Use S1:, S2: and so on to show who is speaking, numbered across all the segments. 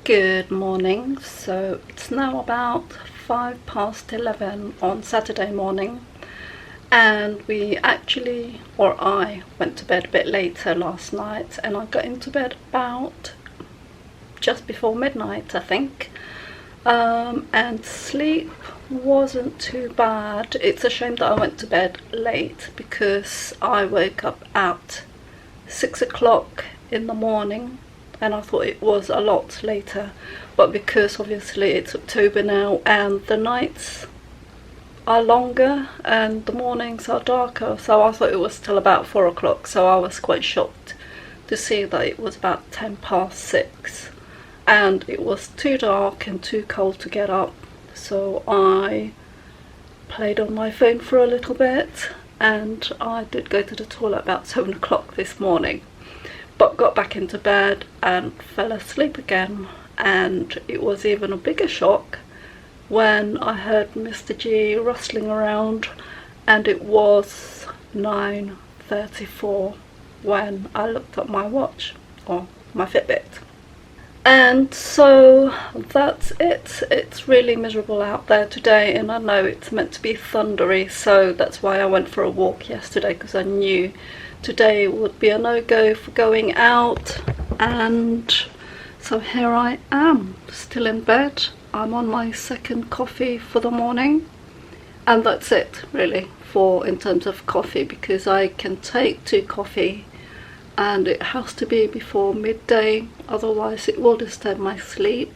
S1: Good morning. So it's now about 11:05 on Saturday morning, and I went to bed a bit later last night, and I got into bed about just before midnight, I think. And sleep wasn't too bad. It's a shame that I went to bed late because I woke up at 6 o'clock in the morning, and I thought it was a lot later, but because obviously it's October now and the nights are longer and the mornings are darker, so I thought it was still about 4 o'clock, so I was quite shocked to see that it was about 6:10, and it was too dark and too cold to get up. So I played on my phone for a little bit, and I did go to the toilet about 7 o'clock this morning, but got back into bed and fell asleep again. And it was even a bigger shock when I heard Mr. G rustling around, and it was 9:34 when I looked at my watch, or my Fitbit. And so that's it. It's really miserable out there today, and I know it's meant to be thundery, so that's why I went for a walk yesterday, because I knew today would be a no-go for going out. And so here I am, still in bed. I'm on my second coffee for the morning, and that's it really in terms of coffee, because I can take 2 coffee and it has to be before midday, otherwise it will disturb my sleep.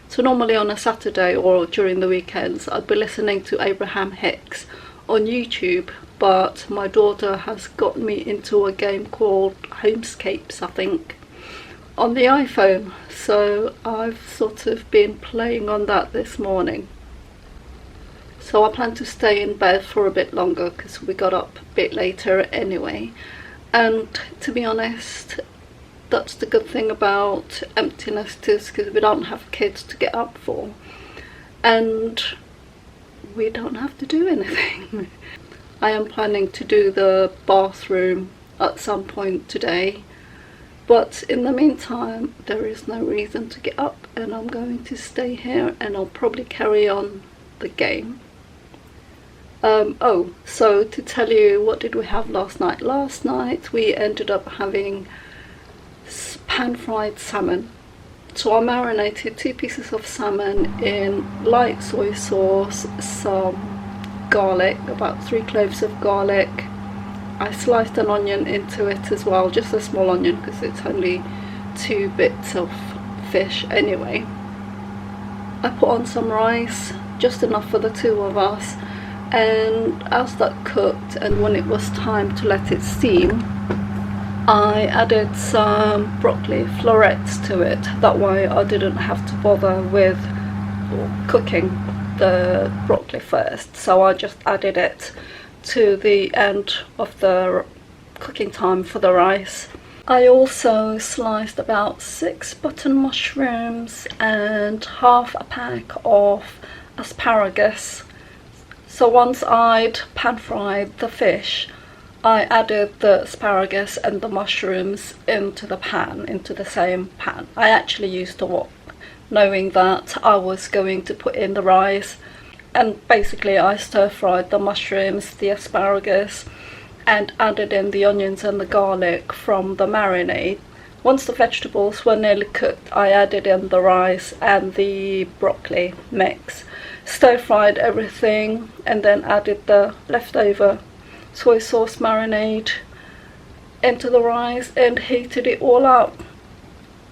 S1: So normally on a Saturday or during the weekends I'd be listening to Abraham Hicks on YouTube, but my daughter has got me into a game called Homescapes, I think, on the iPhone, so I've sort of been playing on that this morning. So I plan to stay in bed for a bit longer because we got up a bit later anyway. And to be honest, that's the good thing about empty nesters, because we don't have kids to get up for, and we don't have to do anything. I am planning to do the bathroom at some point today, but in the meantime there is no reason to get up, and I'm going to stay here and I'll probably carry on the game. So to tell you, what did we have last night? Last night we ended up having pan-fried salmon. So I marinated 2 pieces of salmon in light soy sauce, some garlic, about 3 cloves of garlic. I sliced an onion into it as well, just a small onion because it's only 2 bits of fish anyway. I put on some rice, just enough for the 2 of us. And as that cooked, and when it was time to let it steam, I added some broccoli florets to it. That way I didn't have to bother with cooking the broccoli first, so I just added it to the end of the cooking time for the rice. I also sliced about 6 button mushrooms and half a pack of asparagus. So once I'd pan-fried the fish, I added the asparagus and the mushrooms into the same pan. I actually used the wok, knowing that I was going to put in the rice, and basically I stir-fried the mushrooms, the asparagus, and added in the onions and the garlic from the marinade. Once the vegetables were nearly cooked, I added in the rice and the broccoli mix, stir-fried everything, and then added the leftover soy sauce marinade into the rice and heated it all up.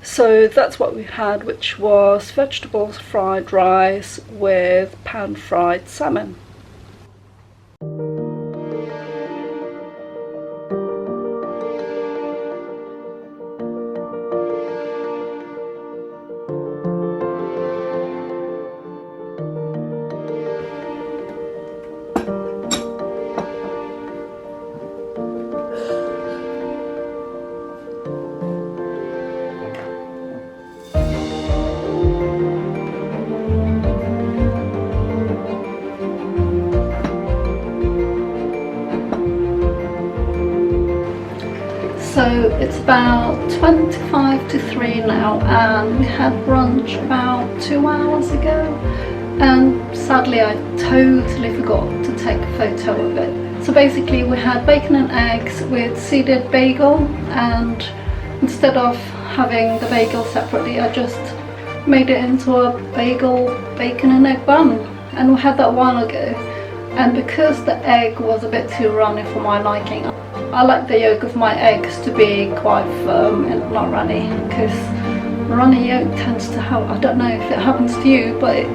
S1: So that's what we had, which was vegetables fried rice with pan-fried salmon. So it's about 25 to 3 now, and we had brunch about 2 hours ago, and sadly I totally forgot to take a photo of it. So basically we had bacon and eggs with seeded bagel, and instead of having the bagel separately, I just made it into a bagel, bacon and egg bun, and we had that a while ago. And because the egg was a bit too runny for my liking, I like the yolk of my eggs to be quite firm and not runny, because runny yolk tends to have, I don't know if it happens to you, but it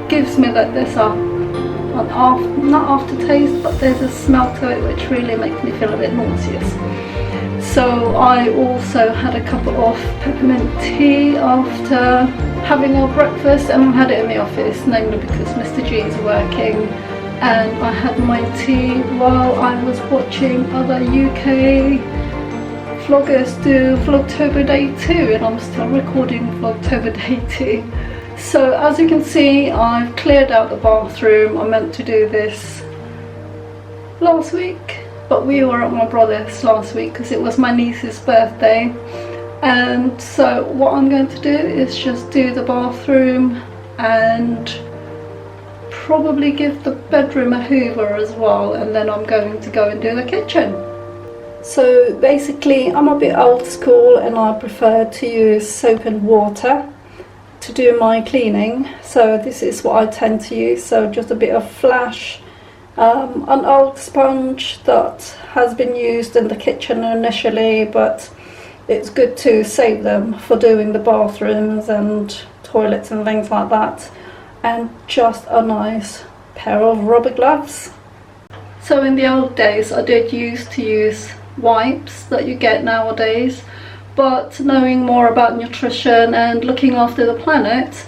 S1: gives me like this not aftertaste, but there's a smell to it which really makes me feel a bit nauseous. So I also had a cup of peppermint tea after having our breakfast, and I had it in the office, namely because Mr. G is working, and I had my tea while I was watching other UK vloggers do Vlogtober Day 2, and I'm still recording Vlogtober Day 2. So as you can see, I've cleared out the bathroom. I meant to do this last week, but we were at my brother's last week because it was my niece's birthday, and so what I'm going to do is just do the bathroom and probably give the bedroom a hoover as well, and then I'm going to go and do the kitchen. So basically I'm a bit old school and I prefer to use soap and water to do my cleaning, so this is what I tend to use. So just a bit of Flash, an old sponge that has been used in the kitchen initially, but it's good to save them for doing the bathrooms and toilets and things like that, and just a nice pair of rubber gloves. So in the old days I did used to use wipes that you get nowadays, but knowing more about nutrition and looking after the planet,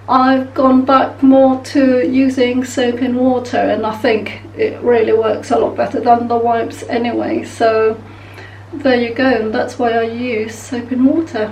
S1: I've gone back more to using soap and water, and I think it really works a lot better than the wipes anyway. So there you go, and that's why I use soap and water.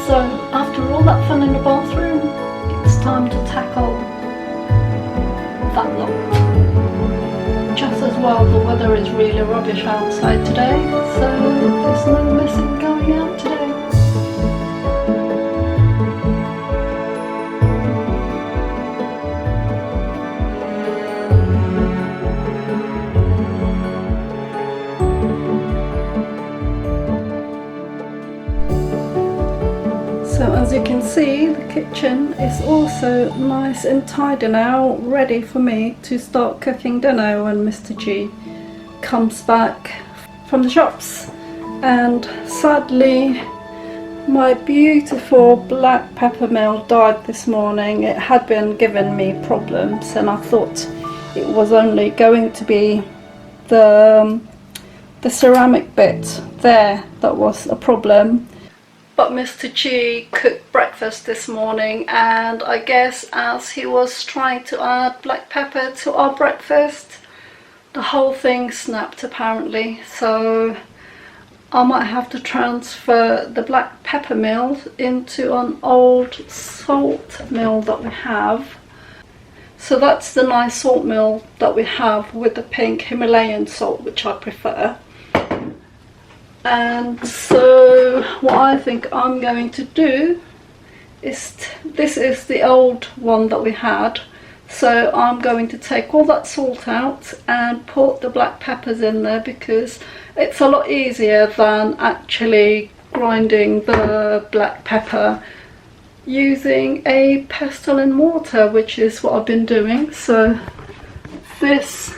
S1: So after all that fun in the bathroom, it's time to tackle that lot. Just as well, the weather is really rubbish outside today, so there's no missing going out today. So as you can see, the kitchen is also nice and tidy now, ready for me to start cooking dinner when Mr. G comes back from the shops. And sadly, my beautiful black pepper mill died this morning. It had been giving me problems, and I thought it was only going to be the ceramic bit there that was a problem. But Mr. G cooked breakfast this morning, and I guess as he was trying to add black pepper to our breakfast, the whole thing snapped apparently. So I might have to transfer the black pepper mill into an old salt mill that we have. So that's the nice salt mill that we have with the pink Himalayan salt, which I prefer. And so what I think I'm going to do is, this is the old one that we had, so I'm going to take all that salt out and put the black peppers in there, because it's a lot easier than actually grinding the black pepper using a pestle and mortar, which is what I've been doing. So this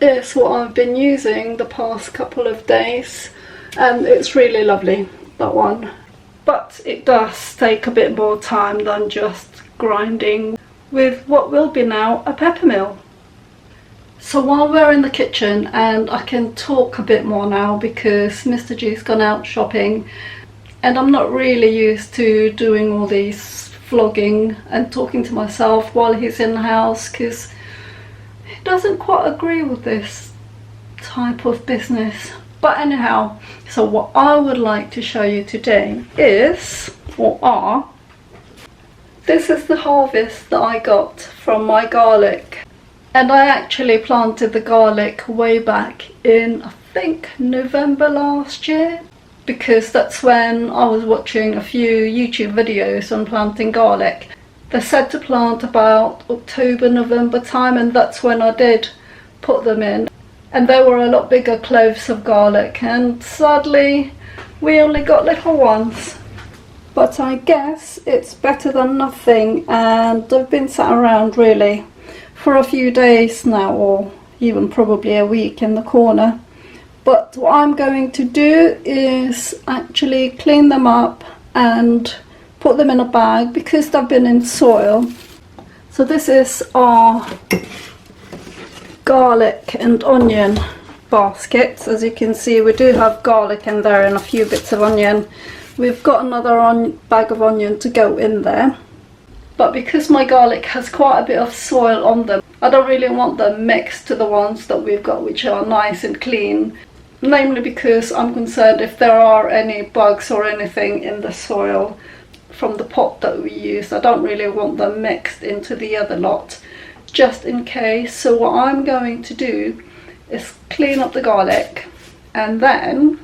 S1: is what I've been using the past couple of days, and it's really lovely, that one. But it does take a bit more time than just grinding with what will be now a pepper mill. So while we're in the kitchen, and I can talk a bit more now because Mr. G's gone out shopping, and I'm not really used to doing all these vlogging and talking to myself while he's in the house, because he doesn't quite agree with this type of business. But anyhow, so what I would like to show you today is, this is the harvest that I got from my garlic. And I actually planted the garlic way back in, I think, November last year, because that's when I was watching a few YouTube videos on planting garlic. They said to plant about October, November time, and that's when I did put them in. And they were a lot bigger cloves of garlic, and sadly we only got little ones. But I guess it's better than nothing, and they've been sat around really for a few days now, or even probably a week in the corner. But what I'm going to do is actually clean them up and put them in a bag because they've been in soil. So this is our garlic and onion baskets. As you can see, we do have garlic in there and a few bits of onion. We've got another bag of onion to go in there, but because my garlic has quite a bit of soil on them, I don't really want them mixed to the ones that we've got, which are nice and clean, namely because I'm concerned if there are any bugs or anything in the soil from the pot that we used. I don't really want them mixed into the other lot, just in case. So what I'm going to do is clean up the garlic and then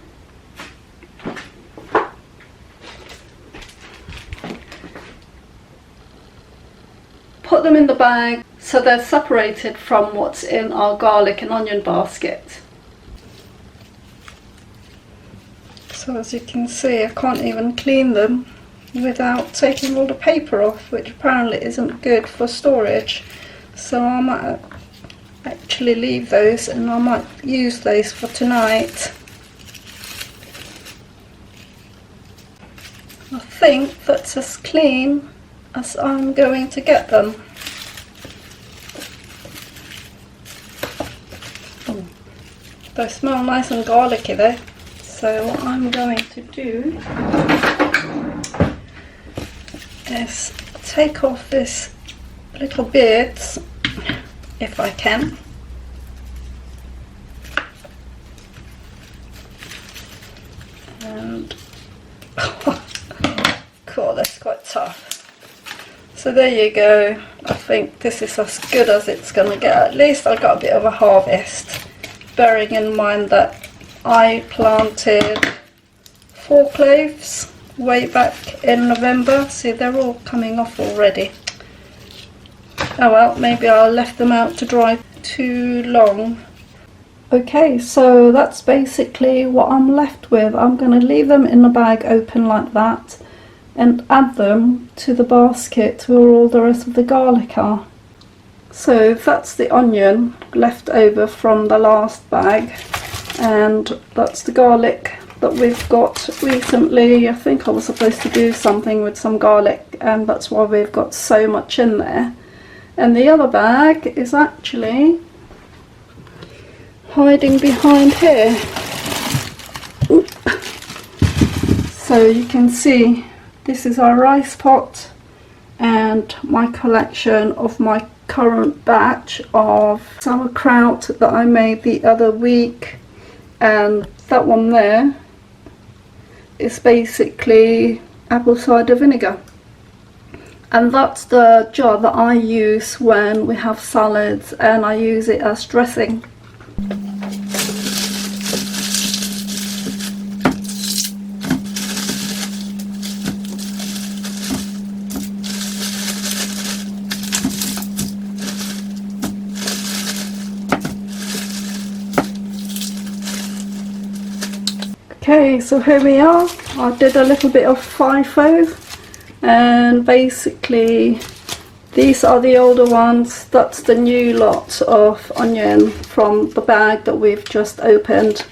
S1: put them in the bag so they're separated from what's in our garlic and onion basket. So as you can see, I can't even clean them without taking all the paper off, which apparently isn't good for storage. So I might actually leave those, and I might use those for tonight. I think that's as clean as I'm going to get them. Oh, they smell nice and garlicky though. So what I'm going to do is take off this little beards, if I can. And cool, that's quite tough. So there you go. I think this is as good as it's going to get. At least I got a bit of a harvest, bearing in mind that I planted 4 cloves way back in November. See, they're all coming off already. Oh well, maybe I left them out to dry too long. Okay, so that's basically what I'm left with. I'm going to leave them in the bag open like that and add them to the basket where all the rest of the garlic are. So that's the onion left over from the last bag, and that's the garlic that we've got recently. I think I was supposed to do something with some garlic, and that's why we've got so much in there. And the other bag is actually hiding behind here. Oop. So you can see this is our rice pot and my collection of my current batch of sauerkraut that I made the other week, and that one there is basically apple cider vinegar, and that's the jar that I use when we have salads, and I use it as dressing. Okay, so here we are. I did a little bit of FIFO, and basically These are the older ones. That's the new lot of onion from the bag that we've just opened.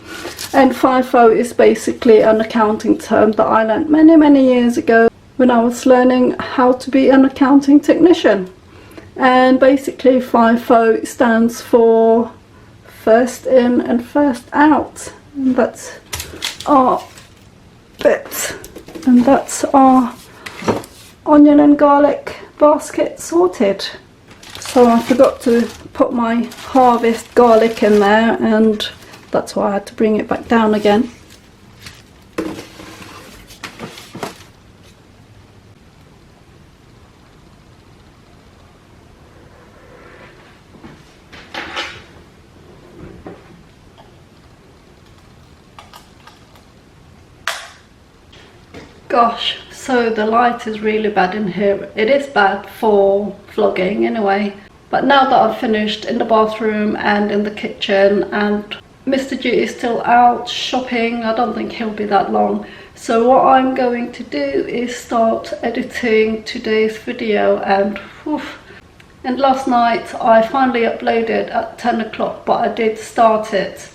S1: And FIFO is basically an accounting term that I learned many years ago when I was learning how to be an accounting technician. And basically FIFO stands for first in and first out. And that's our bit. And that's our onion and garlic basket sorted. So I forgot to put my harvest garlic in there, and that's why I had to bring it back down again. Gosh, so the light is really bad in here. It is bad for vlogging anyway. But now that I've finished in the bathroom and in the kitchen, and Mr. G is still out shopping, I don't think he'll be that long. So what I'm going to do is start editing today's video, and last night I finally uploaded at 10 o'clock, but I did start it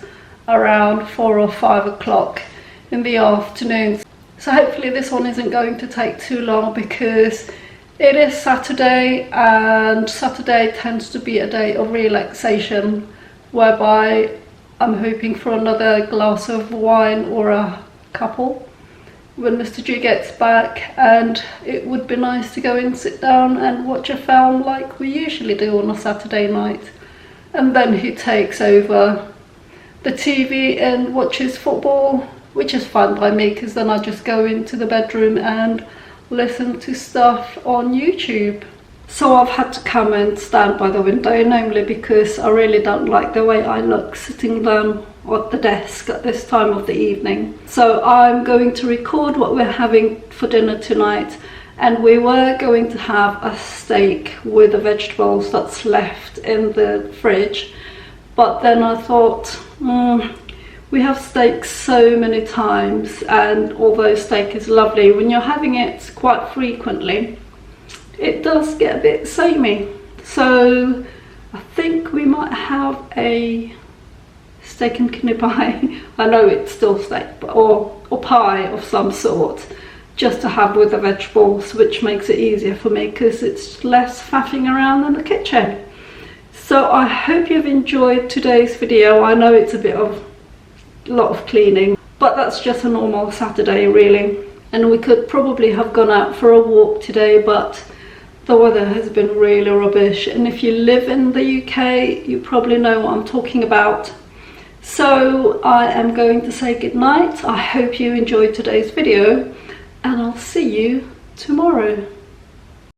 S1: around 4 or 5 o'clock in the afternoon. So hopefully this one isn't going to take too long, because it is Saturday, and Saturday tends to be a day of relaxation, whereby I'm hoping for another glass of wine or a couple when Mr. G gets back, and it would be nice to go and sit down and watch a film like we usually do on a Saturday night. And then he takes over the TV and watches football, which is fine by me, because then I just go into the bedroom and listen to stuff on YouTube. So I've had to come and stand by the window, namely because I really don't like the way I look sitting down at the desk at this time of the evening. So I'm going to record what we're having for dinner tonight, and we were going to have a steak with the vegetables that's left in the fridge, but then I thought, we have steak so many times, and although steak is lovely, when you're having it quite frequently, it does get a bit samey. So I think we might have a steak and kidney pie. I know it's still steak, but, or pie of some sort, just to have with the vegetables, which makes it easier for me because it's less faffing around in the kitchen. So I hope you've enjoyed today's video. I know it's a lot of cleaning, but that's just a normal Saturday really. And we could probably have gone out for a walk today, but the weather has been really rubbish, and if you live in the UK you probably know what I'm talking about. So I am going to say goodnight. I hope you enjoyed today's video, and I'll see you tomorrow.